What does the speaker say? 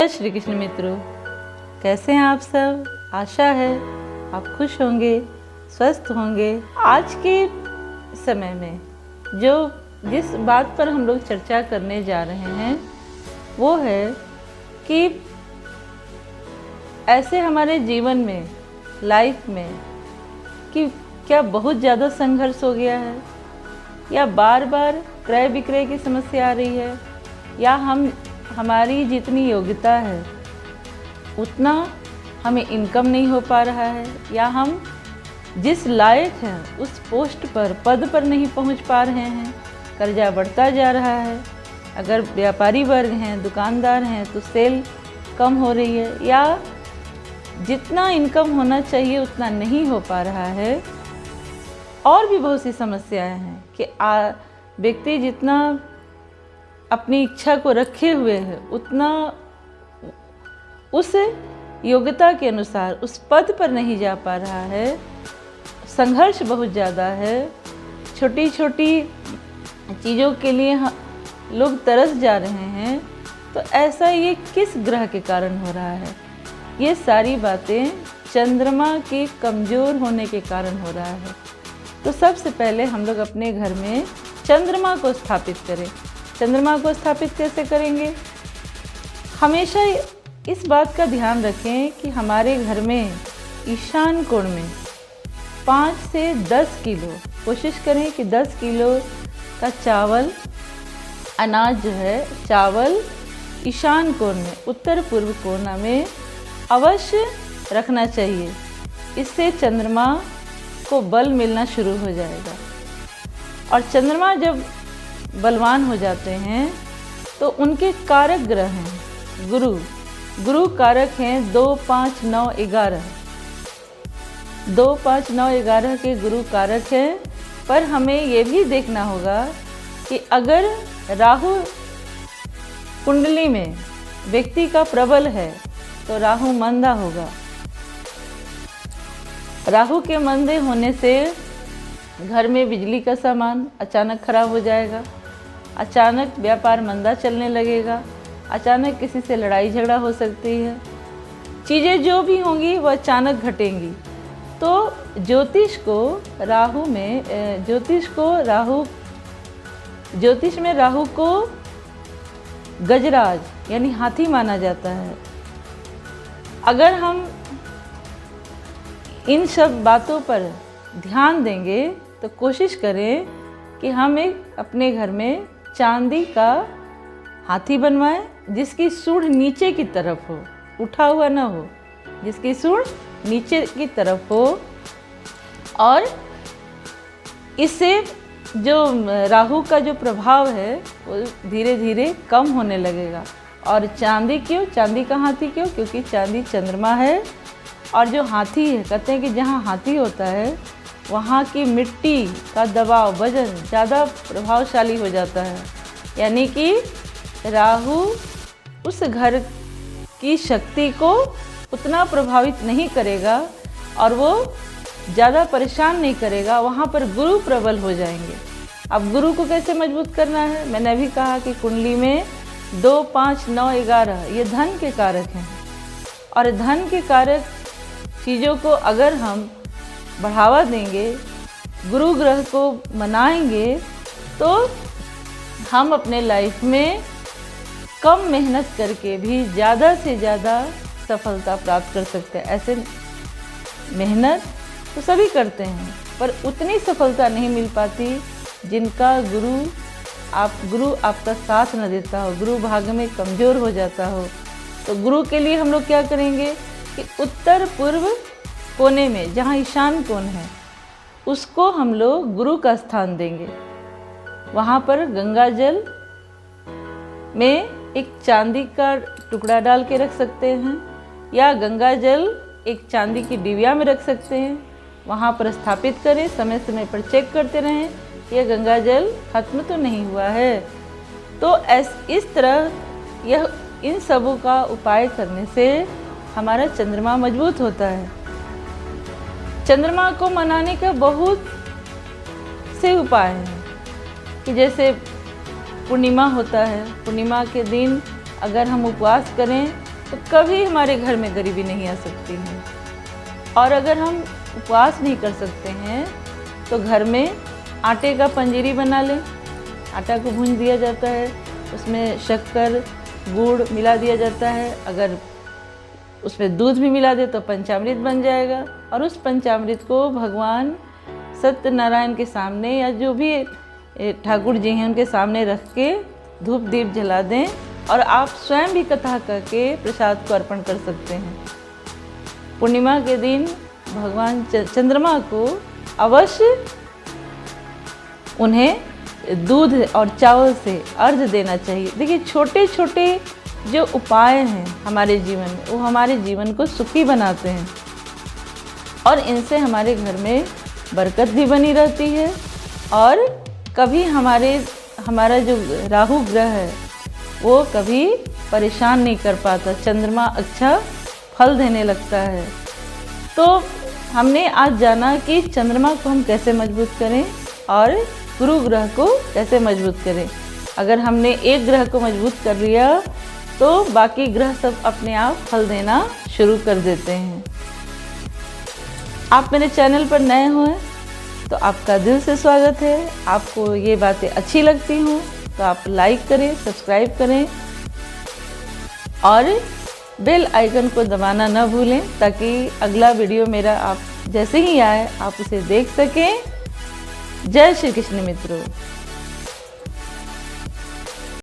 जय श्री कृष्ण मित्रों, कैसे हैं आप सब। आशा है आप खुश होंगे, स्वस्थ होंगे। आज के समय में जिस बात पर हम लोग चर्चा करने जा रहे हैं वो है कि ऐसे हमारे जीवन में, लाइफ में, कि क्या बहुत ज़्यादा संघर्ष हो गया है, या बार बार क्रय विक्रय की समस्या आ रही है, या हमारी जितनी योग्यता है उतना हमें इनकम नहीं हो पा रहा है, या हम जिस लायक हैं उस पोस्ट पर, पद पर नहीं पहुंच पा रहे हैं, कर्जा बढ़ता जा रहा है। अगर व्यापारी वर्ग हैं, दुकानदार हैं तो सेल कम हो रही है, या जितना इनकम होना चाहिए उतना नहीं हो पा रहा है। और भी बहुत सी समस्याएं हैं कि व्यक्ति जितना अपनी इच्छा को रखे हुए है उतना उस योग्यता के अनुसार उस पद पर नहीं जा पा रहा है। संघर्ष बहुत ज़्यादा है, छोटी छोटी चीज़ों के लिए लोग तरस जा रहे हैं। तो ऐसा ये किस ग्रह के कारण हो रहा है? ये सारी बातें चंद्रमा के कमज़ोर होने के कारण हो रहा है। तो सबसे पहले हम लोग अपने घर में चंद्रमा को स्थापित करें। चंद्रमा को स्थापित कैसे करेंगे? हमेशा इस बात का ध्यान रखें कि हमारे घर में ईशान कोण में 5 से 10 किलो, कोशिश करें कि 10 किलो का चावल, अनाज जो है, चावल ईशान कोण में, उत्तर पूर्व कोना में अवश्य रखना चाहिए। इससे चंद्रमा को बल मिलना शुरू हो जाएगा। और चंद्रमा जब बलवान हो जाते हैं तो उनके कारक ग्रह हैं गुरु। गुरु कारक हैं 2, 5, 9, 11। 2, 5, 9, 11 के गुरु कारक हैं। पर हमें ये भी देखना होगा कि अगर राहु कुंडली में व्यक्ति का प्रबल है तो राहु मंदा होगा। राहु के मंदे होने से घर में बिजली का सामान अचानक खराब हो जाएगा, अचानक व्यापार मंदा चलने लगेगा, अचानक किसी से लड़ाई झगड़ा हो सकती है, चीज़ें जो भी होंगी वो अचानक घटेंगी। तो ज्योतिष में राहु को गजराज यानी हाथी माना जाता है। अगर हम इन सब बातों पर ध्यान देंगे तो कोशिश करें कि हम अपने घर में चांदी का हाथी बनवाएं जिसकी सूंड नीचे की तरफ हो, उठा हुआ ना हो, जिसकी सूंड नीचे की तरफ हो। और इससे जो राहु का जो प्रभाव है वो धीरे धीरे कम होने लगेगा। और चांदी क्यों? चांदी का हाथी क्यों? क्योंकि चांदी चंद्रमा है। और जो हाथी है, कहते हैं कि जहाँ हाथी होता है वहाँ की मिट्टी का दबाव, वजन ज़्यादा प्रभावशाली हो जाता है। यानी कि राहु उस घर की शक्ति को उतना प्रभावित नहीं करेगा और वो ज़्यादा परेशान नहीं करेगा। वहाँ पर गुरु प्रबल हो जाएंगे। अब गुरु को कैसे मजबूत करना है? मैंने अभी कहा कि कुंडली में 2, 5, 9, 11 ये धन के कारक हैं। और धन के कारक चीज़ों को अगर हम बढ़ावा देंगे, गुरु ग्रह को मनाएंगे, तो हम अपने लाइफ में कम मेहनत करके भी ज़्यादा से ज़्यादा सफलता प्राप्त कर सकते हैं। ऐसे मेहनत तो सभी करते हैं पर उतनी सफलता नहीं मिल पाती जिनका गुरु आपका साथ न देता हो, गुरु भाग्य में कमज़ोर हो जाता हो। तो गुरु के लिए हम लोग क्या करेंगे कि उत्तर पूर्व कोने में जहाँ ईशान कोण है उसको हम लोग गुरु का स्थान देंगे। वहाँ पर गंगा जल में एक चांदी का टुकड़ा डाल के रख सकते हैं, या गंगा जल एक चांदी की डिबिया में रख सकते हैं। वहाँ पर स्थापित करें, समय समय पर चेक करते रहें यह गंगा जल खत्म तो नहीं हुआ है। तो इस तरह इन सबों का उपाय करने से हमारा चंद्रमा मजबूत होता है। चंद्रमा को मनाने का बहुत से उपाय हैं कि जैसे पूर्णिमा होता है, पूर्णिमा के दिन अगर हम उपवास करें तो कभी हमारे घर में गरीबी नहीं आ सकती है। और अगर हम उपवास नहीं कर सकते हैं तो घर में आटे का पंजीरी बना लें। आटा को भून दिया जाता है, उसमें शक्कर गुड़ मिला दिया जाता है, अगर उसमें दूध भी मिला दे तो पंचामृत बन जाएगा। और उस पंचामृत को भगवान सत्यनारायण के सामने या जो भी ठाकुर जी हैं उनके सामने रख के धूप दीप जला दें, और आप स्वयं भी कथा करके प्रसाद को अर्पण कर सकते हैं। पूर्णिमा के दिन भगवान चंद्रमा को अवश्य उन्हें दूध और चावल से अर्घ्य देना चाहिए। देखिए, छोटे छोटे जो उपाय हैं हमारे जीवन में, वो हमारे जीवन को सुखी बनाते हैं और इनसे हमारे घर में बरकत भी बनी रहती है। और कभी हमारा जो राहु ग्रह है वो कभी परेशान नहीं कर पाता, चंद्रमा अच्छा फल देने लगता है। तो हमने आज जाना कि चंद्रमा को हम कैसे मजबूत करें और गुरु ग्रह को कैसे मजबूत करें। अगर हमने एक ग्रह को मजबूत कर लिया तो बाकी ग्रह सब अपने आप फल देना शुरू कर देते हैं। आप मेरे चैनल पर नए हैं तो आपका दिल से स्वागत है। आपको ये बातें अच्छी लगती हों तो आप लाइक करें, सब्सक्राइब करें और बेल आइकन को दबाना न भूलें, ताकि अगला वीडियो मेरा आप जैसे ही आए आप उसे देख सकें। जय श्री कृष्ण मित्रों।